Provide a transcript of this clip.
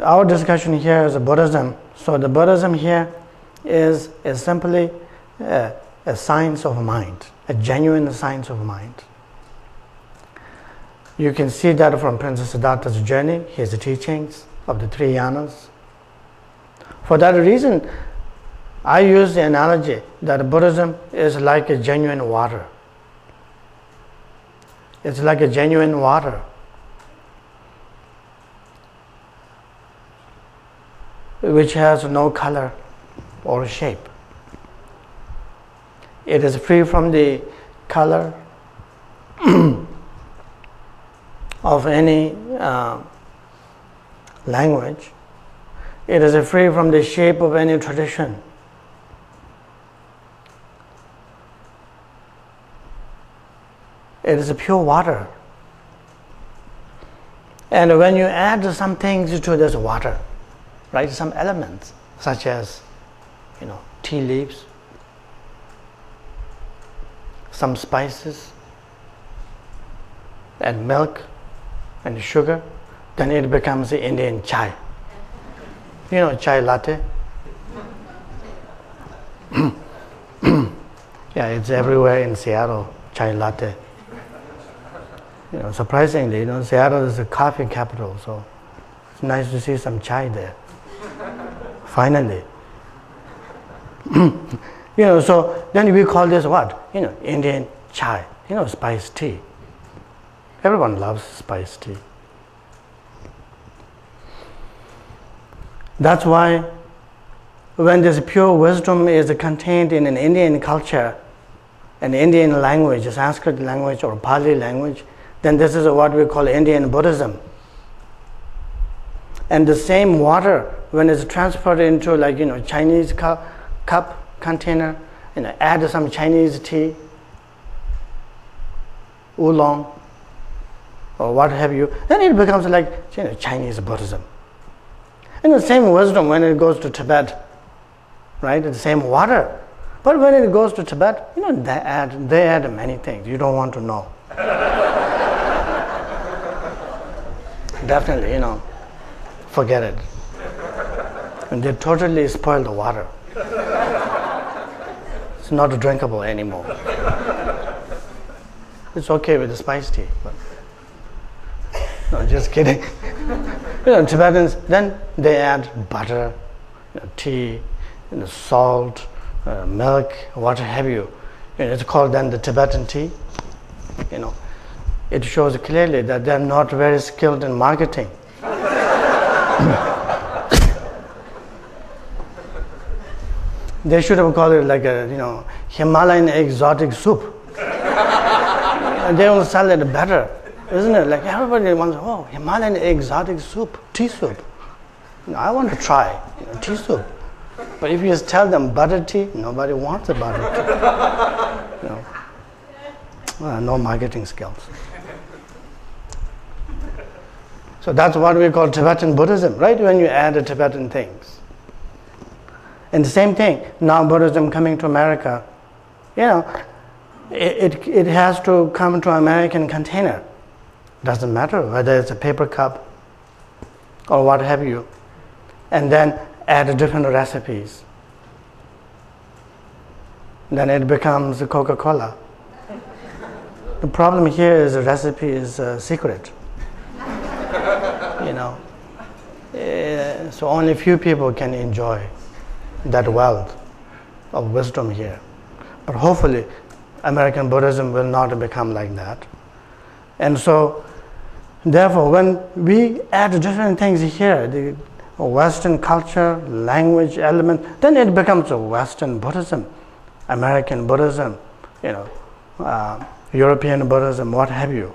Our discussion here is Buddhism. So the Buddhism here is simply a science of mind, a genuine science of mind. You can see that from Princess Siddhartha's journey, his teachings of the three yanas. For that reason, I use the analogy that Buddhism is like a genuine water. It's like a genuine water. Which has no color or shape. It is free from the color of any language. It is free from the shape of any tradition. It is a pure water. And when you add some things to this water, right, some elements such as, tea leaves, some spices, and milk, and sugar, then it becomes the Indian chai. Chai latte. Yeah, it's everywhere in Seattle, chai latte. Surprisingly, Seattle is a coffee capital, so it's nice to see some chai there. Finally. So then we call this what? Indian chai, spiced tea. Everyone loves spiced tea. That's why when this pure wisdom is contained in an Indian culture, an Indian language, a Sanskrit language or Pali language, then this is what we call Indian Buddhism. And the same water, when it's transferred into Chinese cup container, add some Chinese tea, oolong, or what have you, then it becomes like Chinese Buddhism. And the same wisdom when it goes to Tibet, right? The same water. But when it goes to Tibet, they add many things you don't want to know. Definitely, forget it. And they totally spoil the water. It's not drinkable anymore. It's okay with the spiced tea, but no, just kidding. Tibetans, then they add butter, tea, salt, milk, what have you. It's called then the Tibetan tea. It shows clearly that they're not very skilled in marketing. They should have called it like a Himalayan exotic soup. They will sell it better, isn't it? Like everybody wants, Himalayan exotic soup, tea soup. I want to try tea soup. But if you just tell them butter tea, nobody wants a butter tea. No marketing skills. So that's what we call Tibetan Buddhism, right? When you add the Tibetan things. And the same thing, now Buddhism coming to America, it has to come to American container. Doesn't matter whether it's a paper cup or what have you. And then add different recipes. Then it becomes Coca-Cola. The problem here is the recipe is secret. So only few people can enjoy that wealth of wisdom here. But hopefully, American Buddhism will not become like that. And so, therefore, when we add different things here, the Western culture, language element, then it becomes a Western Buddhism, American Buddhism, European Buddhism, what have you.